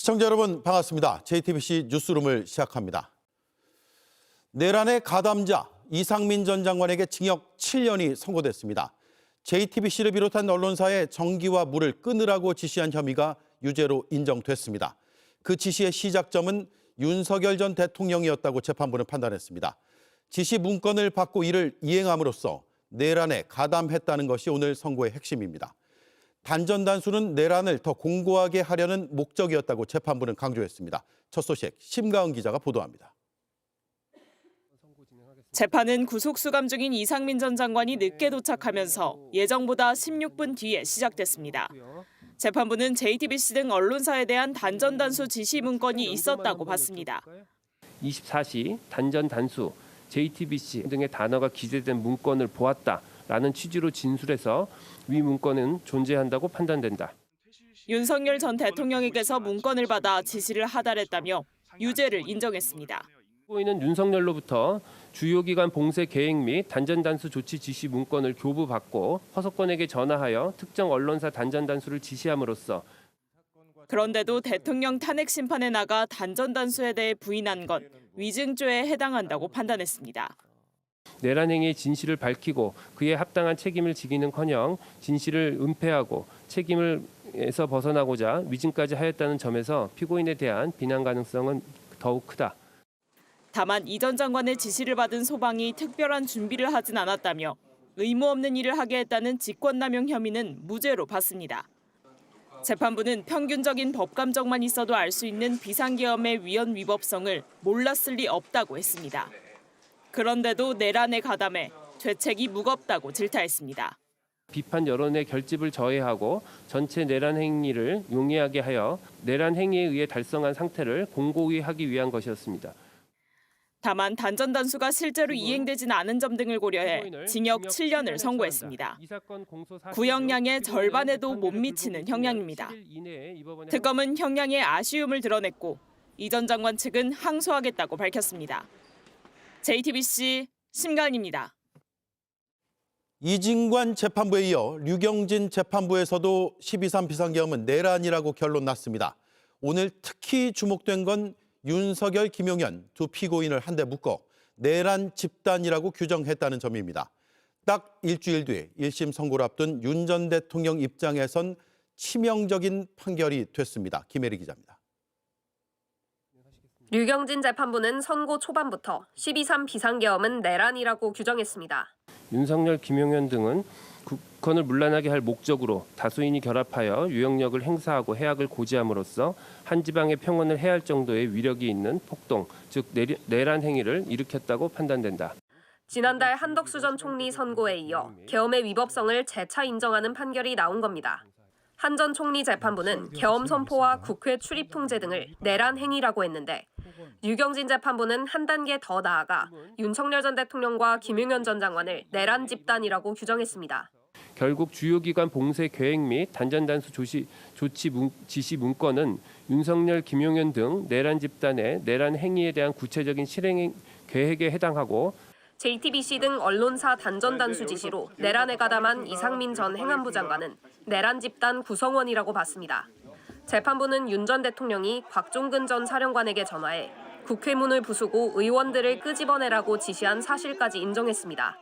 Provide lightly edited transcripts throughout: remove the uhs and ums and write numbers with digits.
시청자 여러분 반갑습니다. JTBC 뉴스룸을 시작합니다. 내란의 가담자 이상민 전 장관에게 징역 7년이 선고됐습니다. JTBC를 비롯한 언론사에 전기와 물을 끊으라고 지시한 혐의가 유죄로 인정됐습니다. 그 지시의 시작점은 윤석열 전 대통령이었다고 재판부는 판단했습니다. 지시 문건을 받고 이를 이행함으로써 내란에 가담했다는 것이 오늘 선고의 핵심입니다. 단전단수는 내란을 더 공고하게 하려는 목적이었다고 재판부는 강조했습니다. 첫 소식 심가은 기자가 보도합니다. 재판은 구속수감 중인 이상민 전 장관이 늦게 도착하면서 예정보다 16분 뒤에 시작됐습니다. 재판부는 JTBC 등 언론사에 대한 단전단수 지시 문건이 있었다고 봤습니다. 24시 단전단수, JTBC 등의 단어가 기재된 문건을 보았다라는 취지로 진술해서 위 문건은 존재한다고 판단된다. 윤석열 전 대통령에게서 문건을 받아 지시를 하달했다며 유죄를 인정했습니다. 피고인은 윤석열로부터 주요 기관 봉쇄 계획 및 단전단수 조치 지시 문건을 교부받고 허석권에게 전화하여 특정 언론사 단전단수를 지시함으로써 그런데도 대통령 탄핵 심판에 나가 단전단수에 대해 부인한 건 위증죄에 해당한다고 판단했습니다. 내란 행위의 진실을 밝히고 그에 합당한 책임을 지기는커녕 진실을 은폐하고 책임에서 벗어나고자 위증까지 하였다는 점에서 피고인에 대한 비난 가능성은 더욱 크다. 다만 이 전 장관의 지시를 받은 소방이 특별한 준비를 하진 않았다며 의무 없는 일을 하게 했다는 직권남용 혐의는 무죄로 봤습니다. 재판부는 평균적인 법감정만 있어도 알 수 있는 비상계엄의 위헌 위법성을 몰랐을 리 없다고 했습니다. 그런데도 내란에 가담해 죄책이 무겁다고 질타했습니다. 비판 여론의 결집을 저해하고 전체 내란 행위를 용이하게 하여 내란 행위에 의해 달성한 상태를 공고히 하기 위한 것이었습니다. 다만 단전단수가 실제로 이행되진 않은 점 등을 고려해 징역 7년을 선고했습니다. 구형량의 절반에도 못 미치는 형량입니다. 특검은 형량의 아쉬움을 드러냈고 이 전 장관 측은 항소하겠다고 밝혔습니다. JTBC 심가은입니다. 이진관 재판부에 이어 류경진 재판부에서도 12.3 비상계엄은 내란이라고 결론 났습니다. 오늘 특히 주목된 건 윤석열, 김용현 두 피고인을 한데 묶어 내란 집단이라고 규정했다는 점입니다. 딱 일주일 뒤 1심 선고를 앞둔 윤 전 대통령 입장에선 치명적인 판결이 됐습니다. 김혜리 기자입니다. 류경진 재판부는 선고 초반부터 12.3 비상계엄은 내란이라고 규정했습니다. 윤석열, 김용현 등은 국헌을 문란하게 할 목적으로 다수인이 결합하여 유형력을 행사하고 해악을 고지함으로써 한 지방의 평온을 해할 정도의 위력이 있는 폭동, 즉 내란 행위를 일으켰다고 판단된다. 지난달 한덕수 전 총리 선고에 이어 계엄의 위법성을 재차 인정하는 판결이 나온 겁니다. 한 전 총리 재판부는 계엄 선포와 국회 출입 통제 등을 내란 행위라고 했는데 류경진 재판부는 한 단계 더 나아가 윤석열 전 대통령과 김용현 전 장관을 내란 집단이라고 규정했습니다. 결국 주요 기관 봉쇄 계획 및 단전단수 조치 지시 문건은 윤석열, 김용현 등 내란 집단의 내란 행위에 대한 구체적인 실행 계획에 해당하고 JTBC 등 언론사 단전단수 지시로 내란에 가담한 이상민 전 행안부 장관은 내란 집단 구성원이라고 봤습니다. 재판부는 윤 전 대통령이 곽종근 전 사령관에게 전화해 국회 문을 부수고 의원들을 끄집어내라고 지시한 사실까지 인정했습니다.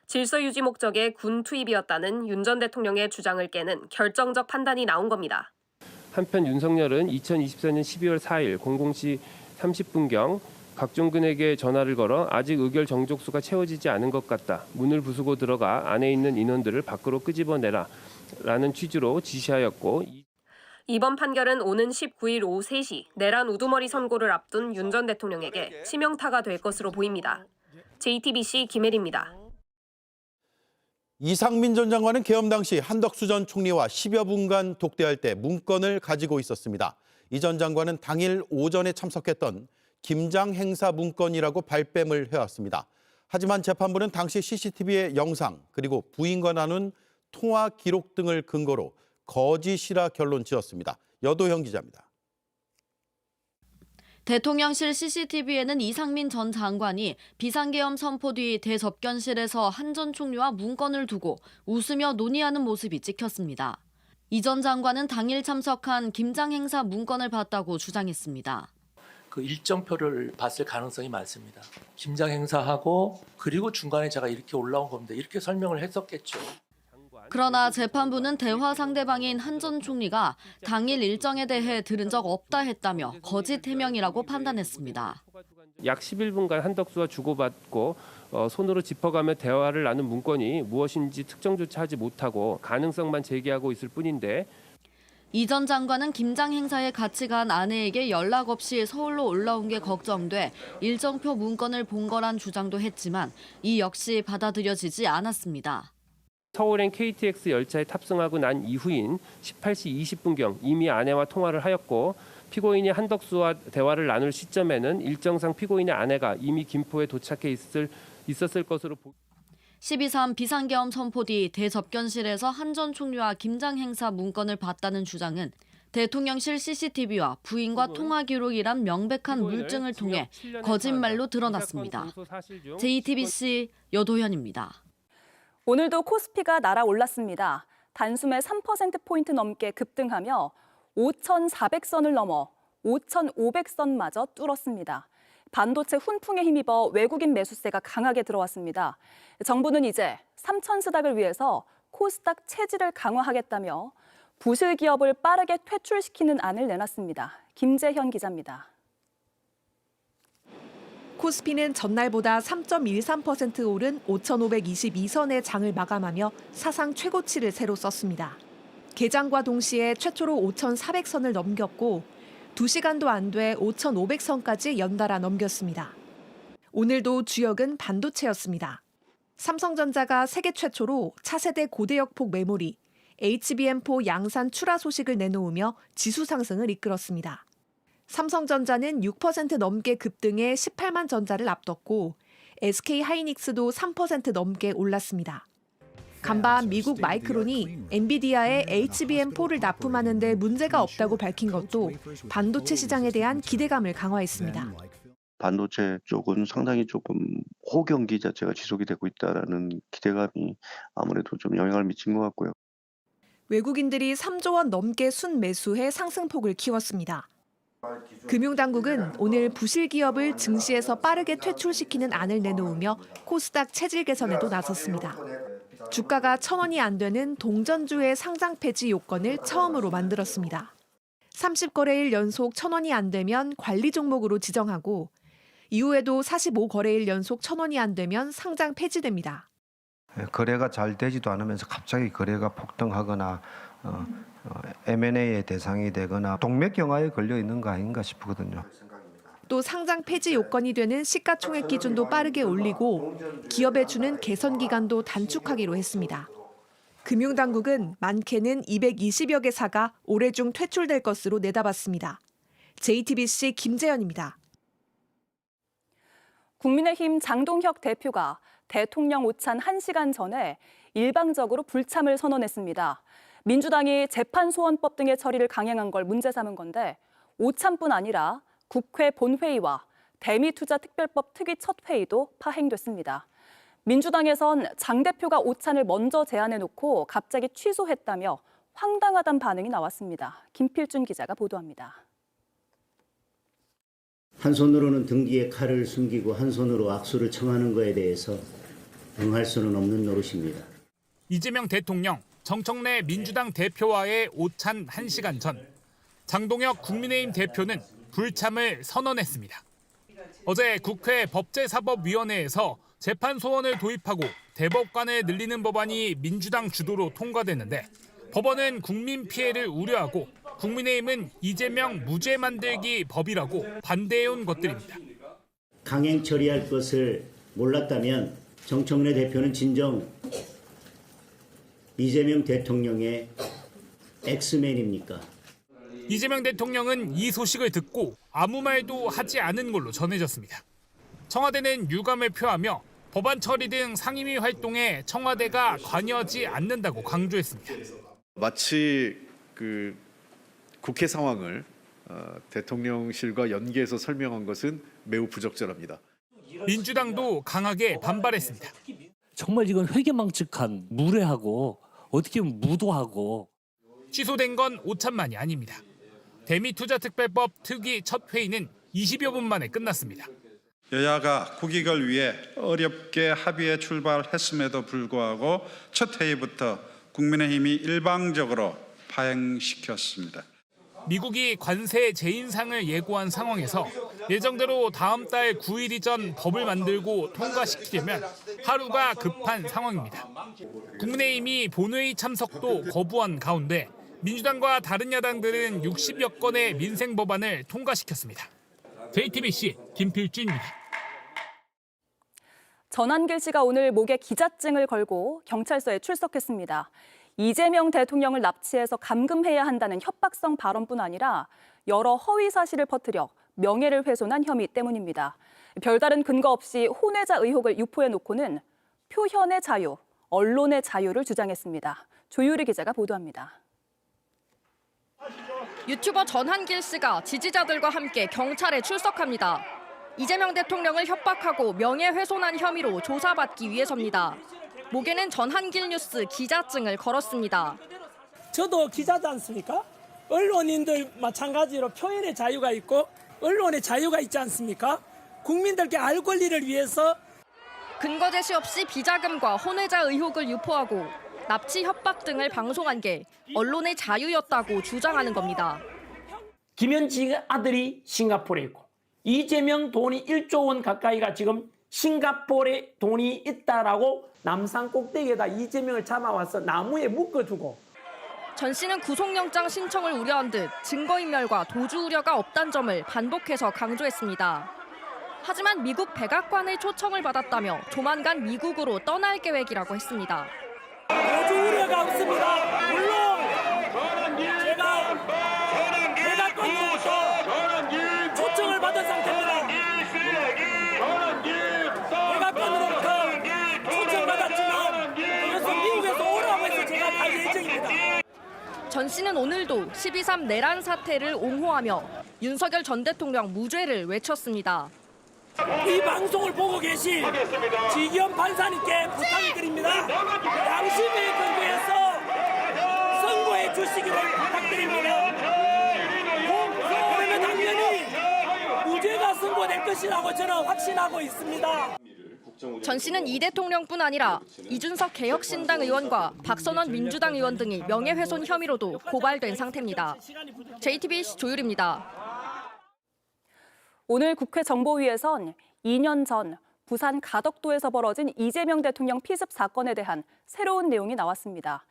질서 유지 목적의 군 투입이었다는 윤 전 대통령의 주장을 깨는 결정적 판단이 나온 겁니다. 한편 윤석열은 2024년 12월 4일 00시 30분경 곽종근에게 전화를 걸어 아직 의결 정족수가 채워지지 않은 것 같다. 문을 부수고 들어가 안에 있는 인원들을 밖으로 끄집어내라 라는 취지로 지시하였고 이번 판결은 오는 19일 오후 3시 내란 우두머리 선고를 앞둔 윤 전 대통령에게 치명타가 될 것으로 보입니다. JTBC 김혜리입니다. 이상민 전 장관은 계엄 당시 한덕수 전 총리와 10여 분간 독대할 때 문건을 가지고 있었습니다. 이 전 장관은 당일 오전에 참석했던 김장 행사 문건이라고 발뺌을 해왔습니다. 하지만 재판부는 당시 CCTV의 영상 그리고 부인과 나눈 통화 기록 등을 근거로 거짓이라 결론 지었습니다. 여도형 기자입니다. 대통령실 CCTV에는 이상민 전 장관이 비상계엄 선포 뒤 대접견실에서 한 전 총리와 문건을 두고 웃으며 논의하는 모습이 찍혔습니다. 이 전 장관은 당일 참석한 김장 행사 문건을 봤다고 주장했습니다. 그 일정표를 봤을 가능성이 많습니다. 김장 행사하고 그리고 중간에 제가 이렇게 올라온 겁니다. 이렇게 설명을 했었겠죠. 그러나 재판부는 대화 상대방인 한 전 총리가 당일 일정에 대해 들은 적 없다 했다며 거짓 해명이라고 판단했습니다. 약 11분간 한덕수와 주고받고 손으로 짚어가며 대화를 나눈 문건이 무엇인지 특정조차 하지 못하고 가능성만 제기하고 있을 뿐인데 이 전 장관은 김장 행사에 같이 간 아내에게 연락 없이 서울로 올라온 게 걱정돼 일정표 문건을 본 거란 주장도 했지만 이 역시 받아들여지지 않았습니다. 서울행 KTX 열차에 탑승하고 난 이후인 18시 20분경 이미 아내와 통화를 하였고 피고인이 한덕수와 대화를 나눌 시점에는 일정상 피고인의 아내가 이미 김포에 도착해 있었을 것으로 12.3 비상계엄 선포 뒤 대접견실에서 한 전 총리와 김장 행사 문건을 봤다는 주장은 대통령실 CCTV와 부인과 통화 기록이란 명백한 물증을 통해 거짓말로 드러났습니다. JTBC 여도현입니다. 오늘도 코스피가 날아올랐습니다. 단숨에 3%포인트 넘게 급등하며 5,400선을 넘어 5,500선마저 뚫었습니다. 반도체 훈풍에 힘입어 외국인 매수세가 강하게 들어왔습니다. 정부는 이제 3,000스닥을 위해서 코스닥 체질을 강화하겠다며 부실 기업을 빠르게 퇴출시키는 안을 내놨습니다. 김재현 기자입니다. 코스피는 전날보다 3.13% 오른 5,522선의 장을 마감하며 사상 최고치를 새로 썼습니다. 개장과 동시에 최초로 5,400선을 넘겼고 2시간도 안 돼 5,500선까지 연달아 넘겼습니다. 오늘도 주역은 반도체였습니다. 삼성전자가 세계 최초로 차세대 고대역폭 메모리 HBM4 양산 출하 소식을 내놓으며 지수 상승을 이끌었습니다. 삼성전자는 6% 넘게 급등해 18만 전자를 앞뒀고 SK하이닉스도 3% 넘게 올랐습니다. 간밤 미국 마이크론이 엔비디아의 HBM4를 납품하는 데 문제가 없다고 밝힌 것도 반도체 시장에 대한 기대감을 강화했습니다. 반도체 쪽은 상당히 조금 호경기 자체가 지속이 되고 있다는 기대감이 아무래도 좀 영향을 미친 것 같고요. 외국인들이 3조 원 넘게 순매수해 상승폭을 키웠습니다. 금융당국은 오늘 부실 기업을 증시에서 빠르게 퇴출시키는 안을 내놓으며 코스닥 체질 개선에도 나섰습니다. 주가가 1,000원이 안 되는 동전주의 상장 폐지 요건을 처음으로 만들었습니다. 30거래일 연속 1,000원이 안 되면 관리 종목으로 지정하고 이후에도 45거래일 연속 1,000원이 안 되면 상장 폐지됩니다. 거래가 잘 되지도 않으면서 갑자기 거래가 폭등하거나 M&A의 대상이 되거나 동맥경화에 걸려 있는 거 아닌가 싶거든요. 또 상장 폐지 요건이 되는 시가총액 기준도 빠르게 올리고 기업에 주는 개선 기간도 단축하기로 했습니다. 금융당국은 많게는 220여 개사가 올해 중 퇴출될 것으로 내다봤습니다. JTBC 김재현입니다. 국민의힘 장동혁 대표가 대통령 오찬 1시간 전에 일방적으로 불참을 선언했습니다. 민주당이 재판소원법 등의 처리를 강행한 걸 문제 삼은 건데 오찬뿐 아니라 국회 본회의와 대미투자특별법 특위 첫 회의도 파행됐습니다. 민주당에선 장 대표가 오찬을 먼저 제안해놓고 갑자기 취소했다며 황당하다는 반응이 나왔습니다. 김필준 기자가 보도합니다. 한 손으로는 등 뒤에 칼을 숨기고 한 손으로 악수를 청하는 것에 대해서 응할 수는 없는 노릇입니다. 이재명 대통령, 정청래 민주당 대표와의 오찬 1시간 전, 장동혁 국민의힘 대표는 불참을 선언했습니다. 어제 국회 법제사법위원회에서 재판소원을 도입하고 대법관을 늘리는 법안이 민주당 주도로 통과됐는데 법원은 국민 피해를 우려하고 국민의힘은 이재명 무죄 만들기 법이라고 반대해온 것들입니다. 강행 처리할 것을 몰랐다면 정청래 대표는 진정 이재명 대통령의 엑스맨입니까? 이재명 대통령은 이 소식을 듣고 아무 말도 하지 않은 걸로 전해졌습니다. 청와대는 유감을 표하며 법안 처리 등 상임위 활동에 청와대가 관여하지 않는다고 강조했습니다. 마치 국회 상황을 대통령실과 연계해서 설명한 것은 매우 부적절합니다. 민주당도 강하게 반발했습니다. 정말 이건 회개망측한 무례하고 어떻게 보면 무도하고 취소된 건 오찬만이 아닙니다. 대미투자특별법 특위 첫 회의는 20여 분 만에 끝났습니다. 여야가 국익을 위해 어렵게 합의에 출발했음에도 불구하고 첫 회의부터 국민의힘이 일방적으로 파행시켰습니다. 미국이 관세 재인상을 예고한 상황에서 예정대로 다음 달 9일 이전 법을 만들고 통과시키려면 하루가 급한 상황입니다. 국민의힘이 본회의 참석도 거부한 가운데 민주당과 다른 야당들은 60여 건의 민생 법안을 통과시켰습니다. JTBC 김필준입니다. 전한길 씨가 오늘 목에 기자증을 걸고 경찰서에 출석했습니다. 이재명 대통령을 납치해서 감금해야 한다는 협박성 발언뿐 아니라 여러 허위 사실을 퍼뜨려 명예를 훼손한 혐의 때문입니다. 별다른 근거 없이 혼외자 의혹을 유포해놓고는 표현의 자유, 언론의 자유를 주장했습니다. 조유리 기자가 보도합니다. 유튜버 전한길 씨가 지지자들과 함께 경찰에 출석합니다. 이재명 대통령을 협박하고 명예훼손한 혐의로 조사받기 위해서입니다. 목에는 전한길 뉴스 기자증을 걸었습니다. 저도 기자지 않습니까? 언론인들 마찬가지로 표현의 자유가 있고 언론의 자유가 있지 않습니까? 국민들께 알 권리를 위해서 근거 제시 없이 비자금과 혼외자 의혹을 유포하고 납치 협박 등을 방송한 게 언론의 자유였다고 주장하는 겁니다. 김현지 아들이 싱가포르에 있고 이재명 돈이 1조 원 가까이가 지금 싱가포르에 돈이 있다라고 남산 꼭대기에다 이재명을 잡아와서 나무에 묶어주고. 전 씨는 구속영장 신청을 우려한 듯 증거인멸과 도주 우려가 없다는 점을 반복해서 강조했습니다. 하지만 미국 백악관의 초청을 받았다며 조만간 미국으로 떠날 계획이라고 했습니다. 도주 우려가 없습니다. 물론 제가 백악관으로부터 초청을 받은 상태입니다. 초청받았지만 그래서 미국에서 오라고 해서 제가 갈 예정입니다. 전 씨는 오늘도 12.3 내란 사태를 옹호하며 윤석열 전 대통령 무죄를 외쳤습니다. 이 방송을 보고 계신 지기현 판사님께 부탁을 드립니다. 양심의 근거에서 선고해 주시기를 부탁드립니다. 그러면 당연히 무죄가 선고될 것이라고 저는 확신하고 있습니다. 전 씨는 이 대통령뿐 아니라 이준석 개혁신당 의원과 박선원 민주당 의원 등이 명예훼손 혐의로도 고발된 상태입니다. JTBC 조유리입니다. 오늘 국회 정보위에선 2년 전 부산 가덕도에서 벌어진 이재명 대통령 피습 사건에 대한 새로운 내용이 나왔습니다.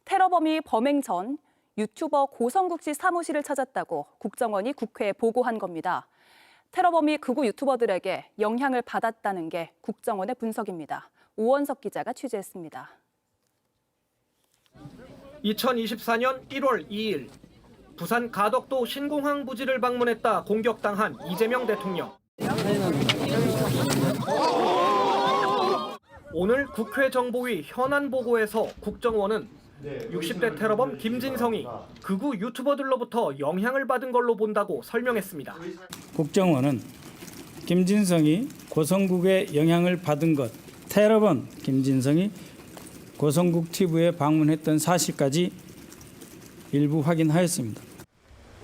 테러범이 범행 전 유튜버 고성국 씨 사무실을 찾았다고 국정원이 국회에 보고한 겁니다. 테러범이 극우 유튜버들에게 영향을 받았다는 게 국정원의 분석입니다. 오원석 기자가 취재했습니다. 2024년 1월 2일 부산 가덕도 신공항 부지를 방문했다 공격당한 이재명 대통령. 오늘 국회 정보위 현안 보고에서 국정원은 60대 테러범 김진성이 극우 유튜버들로부터 영향을 받은 걸로 본다고 설명했습니다. 국정원은 김진성이 고성국의 영향을 받은 것, 테러범 김진성이 고성국 TV에 방문했던 사실까지 일부 확인하였습니다.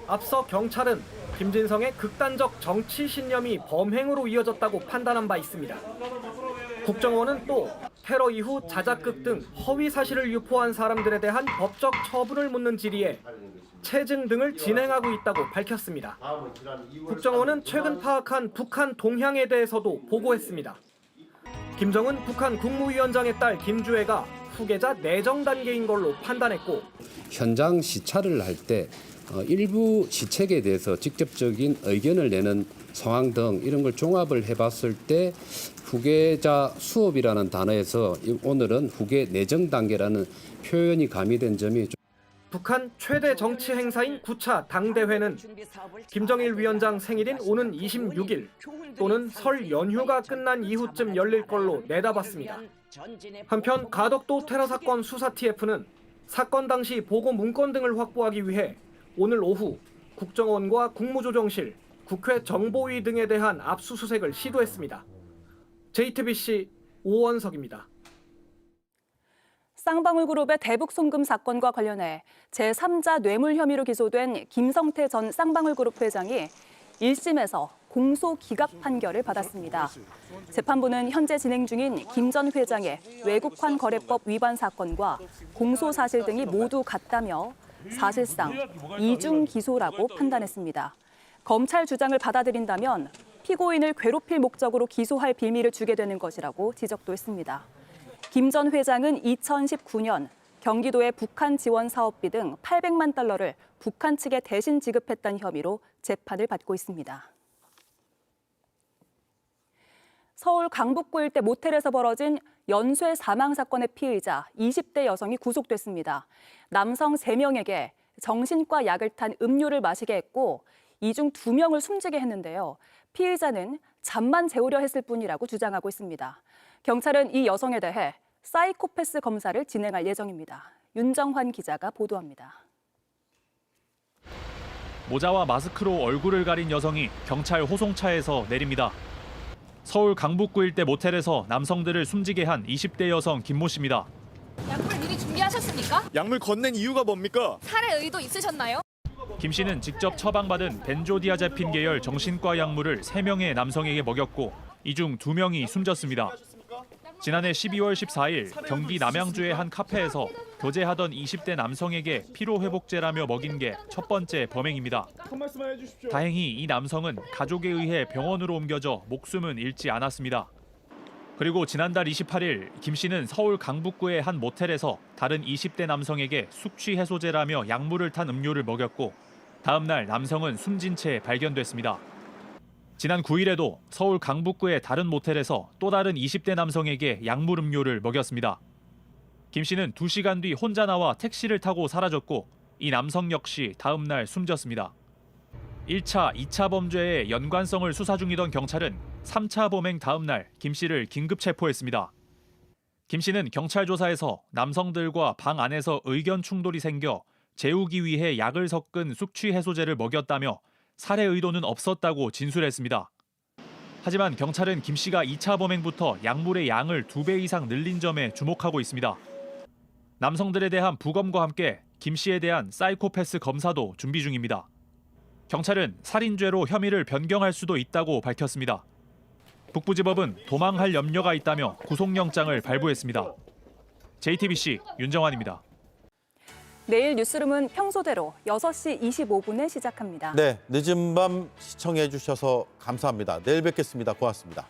앞서 경찰은 김진성의 극단적 정치 신념이 범행으로 이어졌다고 판단한 바 있습니다. 국정원은 또 테러 이후 자작극 등 허위 사실을 유포한 사람들에 대한 법적 처분을 묻는 질의에 체증 등을 진행하고 있다고 밝혔습니다. 국정원은 최근 파악한 북한 동향에 대해서도 보고했습니다. 김정은 북한 국무위원장의 딸 김주애가 후계자 내정 단계인 걸로 판단했고 현장 시찰을 할 때 일부 시책에 대해서 직접적인 의견을 내는 상황 등 이런 걸 종합을 해봤을 때 후계자 수업이라는 단어에서 오늘은 후계 내정 단계라는 표현이 가미된 점이 북한 최대 정치 행사인 9차 당대회는 김정일 위원장 생일인 오는 26일 또는 설 연휴가 끝난 이후쯤 열릴 걸로 내다봤습니다. 한편 가덕도 테러 사건 수사 TF는 사건 당시 보고 문건 등을 확보하기 위해 오늘 오후 국정원과 국무조정실, 국회 정보위 등에 대한 압수수색을 시도했습니다. JTBC 오원석입니다. 쌍방울그룹의 대북 송금 사건과 관련해 제3자 뇌물 혐의로 기소된 김성태 전 쌍방울그룹 회장이 1심에서 공소 기각 판결을 받았습니다. 재판부는 현재 진행 중인 김 전 회장의 외국환 거래법 위반 사건과 공소 사실 등이 모두 같다며 사실상 이중 기소라고 판단했습니다. 검찰 주장을 받아들인다면 피고인을 괴롭힐 목적으로 기소할 빌미를 주게 되는 것이라고 지적도 했습니다. 김 전 회장은 2019년 경기도의 북한 지원 사업비 등 800만 달러를 북한 측에 대신 지급했다는 혐의로 재판을 받고 있습니다. 서울 강북구 일대 모텔에서 벌어진 연쇄 사망 사건의 피의자 20대 여성이 구속됐습니다. 남성 3명에게 정신과 약을 탄 음료를 마시게 했고 이 중 2명을 숨지게 했는데요. 피의자는 잠만 재우려 했을 뿐이라고 주장하고 있습니다. 경찰은 이 여성에 대해 사이코패스 검사를 진행할 예정입니다. 윤정환 기자가 보도합니다. 모자와 마스크로 얼굴을 가린 여성이 경찰 호송차에서 내립니다. 서울 강북구 일대 모텔에서 남성들을 숨지게 한 20대 여성 김모 씨입니다. 약물 미리 준비하셨습니까? 약물 건넨 이유가 뭡니까? 살해 의도 있으셨나요? 김 씨는 직접 처방받은 벤조디아제핀 계열 정신과 약물을 3명의 남성에게 먹였고 이 중 2명이 숨졌습니다. 지난해 12월 14일 경기 남양주의 한 카페에서 교제하던 20대 남성에게 피로회복제라며 먹인 게 첫 번째 범행입니다. 다행히 이 남성은 가족에 의해 병원으로 옮겨져 목숨은 잃지 않았습니다. 그리고 지난달 28일 김 씨는 서울 강북구의 한 모텔에서 다른 20대 남성에게 숙취 해소제라며 약물을 탄 음료를 먹였고 다음 날 남성은 숨진 채 발견됐습니다. 지난 9일에도 서울 강북구의 다른 모텔에서 또 다른 20대 남성에게 약물 음료를 먹였습니다. 김 씨는 2시간 뒤 혼자 나와 택시를 타고 사라졌고 이 남성 역시 다음 날 숨졌습니다. 1차, 2차 범죄의 연관성을 수사 중이던 경찰은 3차 범행 다음 날 김 씨를 긴급 체포했습니다. 김 씨는 경찰 조사에서 남성들과 방 안에서 의견 충돌이 생겨 재우기 위해 약을 섞은 숙취 해소제를 먹였다며 살해 의도는 없었다고 진술했습니다. 하지만 경찰은 김 씨가 2차 범행부터 약물의 양을 2배 이상 늘린 점에 주목하고 있습니다. 남성들에 대한 부검과 함께 김 씨에 대한 사이코패스 검사도 준비 중입니다. 경찰은 살인죄로 혐의를 변경할 수도 있다고 밝혔습니다. 북부지법은 도망할 염려가 있다며 구속영장을 발부했습니다. JTBC 윤정환입니다. 내일 뉴스룸은 평소대로 6시 25분에 시작합니다. 네, 늦은 밤 시청해 주셔서 감사합니다. 내일 뵙겠습니다. 고맙습니다.